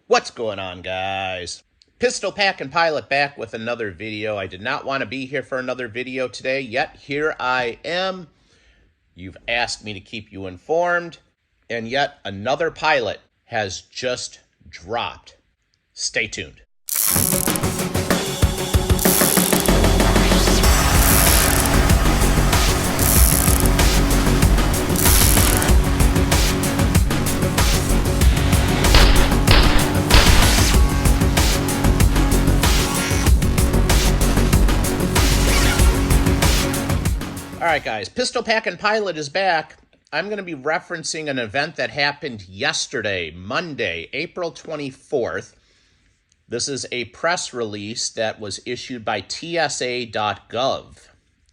What's going on, guys? Pistol Packin' Pilot back with another video. I did not want to be here for another video today, yet here I am. You've asked me to keep you informed, and yet another pilot has just dropped. Stay tuned. All right, guys, Pistol Packin' Pilot is back. I'm going to be referencing an event that happened yesterday, Monday, April 24th. This is a press release that was issued by TSA.gov,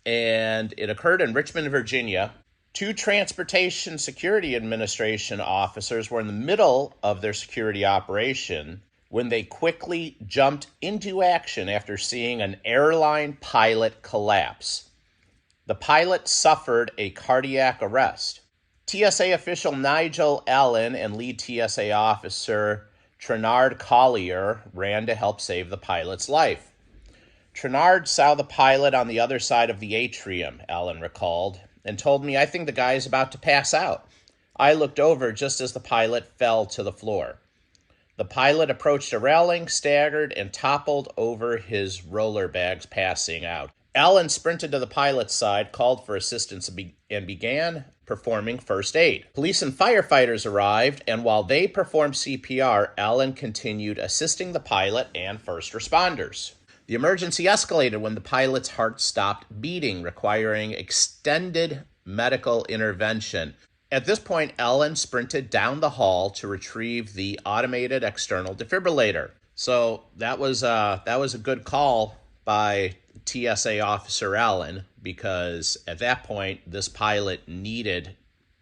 and it occurred in Richmond, Virginia. Two Transportation Security Administration officers were in the middle of their security operation when they quickly jumped into action after seeing an airline pilot collapse. The pilot suffered a cardiac arrest. TSA official Nigel Allen and lead TSA officer Trenard Collier ran to help save the pilot's life. Trenard saw the pilot on the other side of the atrium, Allen recalled, and told me, "I think the guy is about to pass out. I looked over just as the pilot fell to the floor. The pilot approached a railing, staggered, and toppled over his roller bags, passing out. Allen sprinted to the pilot's side, called for assistance, and began performing first aid. Police and firefighters arrived, and while they performed CPR, Allen continued assisting the pilot and first responders. The emergency escalated when the pilot's heart stopped beating, requiring extended medical intervention. At this point, Allen sprinted down the hall to retrieve the automated external defibrillator." So that was a good call by TSA officer Allen, because at that point, this pilot needed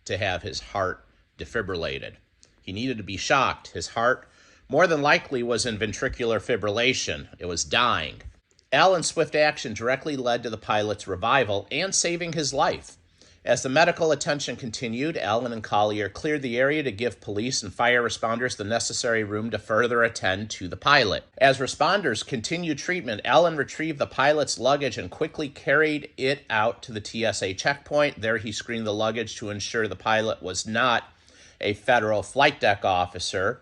to have his heart defibrillated. He needed to be shocked. His heart, more than likely, was in ventricular fibrillation. It was dying. Allen's swift action directly led to the pilot's revival and saving his life. As the medical attention continued, Allen and Collier cleared the area to give police and fire responders the necessary room to further attend to the pilot. As responders continued treatment, Allen retrieved the pilot's luggage and quickly carried it out to the TSA checkpoint. There he screened the luggage to ensure the pilot was not a federal flight deck officer,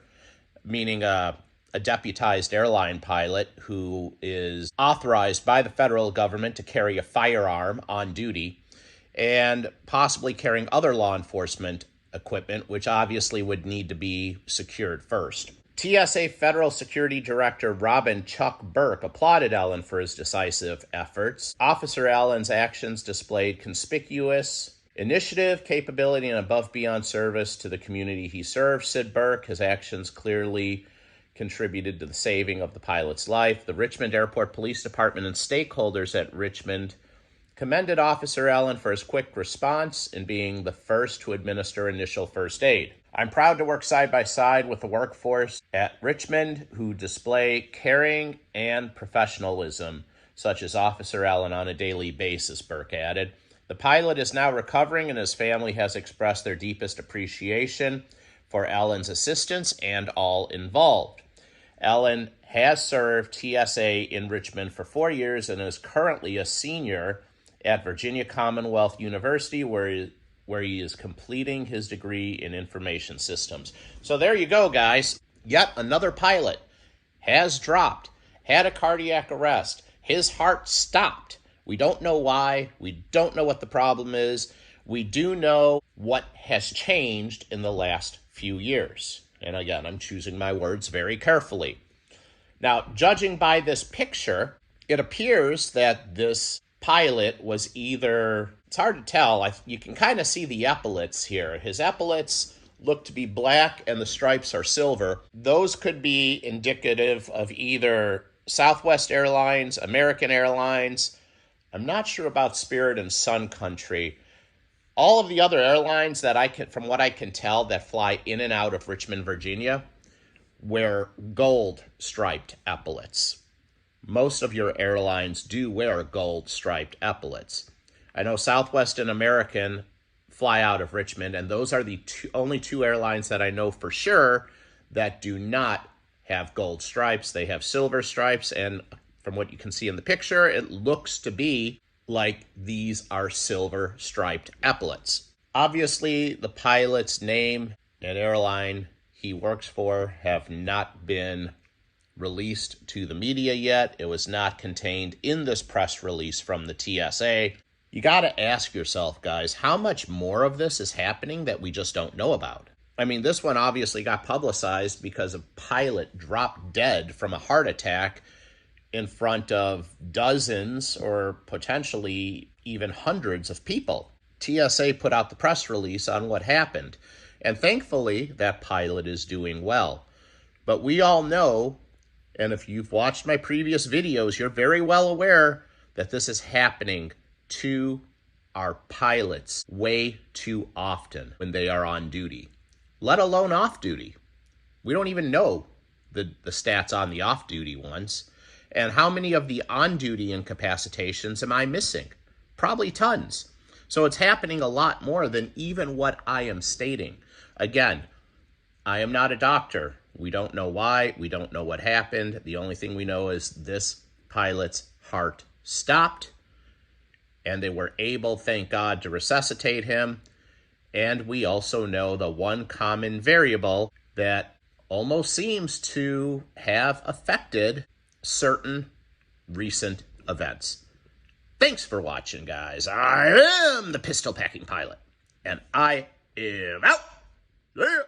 meaning a deputized airline pilot who is authorized by the federal government to carry a firearm on duty, and possibly carrying other law enforcement equipment, which obviously would need to be secured first. TSA Federal Security Director Robin Chuck Burke applauded Allen for his decisive efforts. Officer Allen's actions displayed conspicuous initiative, capability, and above-beyond service to the community he served, said Burke. His actions clearly contributed to the saving of the pilot's life. The Richmond Airport Police Department and stakeholders at Richmond commended Officer Allen for his quick response in being the first to administer initial first aid. "I'm proud to work side by side with the workforce at Richmond who display caring and professionalism, such as Officer Allen, on a daily basis," Burke added. The pilot is now recovering, and his family has expressed their deepest appreciation for Allen's assistance and all involved. Allen has served TSA in Richmond for 4 years and is currently a senior at Virginia Commonwealth University, where he is completing his degree in information systems. So there you go, guys. Yet another pilot has dropped, had a cardiac arrest. His heart stopped. We don't know why. We don't know what the problem is. We do know what has changed in the last few years. And again, I'm choosing my words very carefully. Now, judging by this picture, it appears that this pilot was either, it's hard to tell, you can kind of see the epaulets here. His epaulets look to be black and the stripes are silver. Those could be indicative of either Southwest Airlines, American Airlines. I'm not sure about Spirit and Sun Country. All of the other airlines that from what I can tell, that fly in and out of Richmond, Virginia, wear gold striped epaulets. Most of your airlines do wear gold striped epaulets. I know Southwest and American fly out of Richmond, and those are the only two airlines that I know for sure that do not have gold stripes, they have silver stripes, and from what you can see in the picture, it looks to be like these are silver striped epaulets. Obviously, the pilot's name and airline he works for have not been released to the media yet. It was not contained in this press release from the TSA. You got to ask yourself, guys, how much more of this is happening that we just don't know about? I mean, this one obviously got publicized because a pilot dropped dead from a heart attack in front of dozens or potentially even hundreds of people. TSA put out the press release on what happened, and thankfully that pilot is doing well. But we all know, and if you've watched my previous videos, you're very well aware that this is happening to our pilots way too often when they are on duty, let alone off duty. We don't even know the stats on the off-duty ones. And how many of the on-duty incapacitations am I missing? Probably tons. So it's happening a lot more than even what I am stating. Again, I am not a doctor. We don't know why. We don't know what happened. The only thing we know is this pilot's heart stopped, and they were able, thank God, to resuscitate him. And we also know the one common variable that almost seems to have affected certain recent events. Thanks for watching, guys. I am the pistol packing pilot, and I am out. See ya.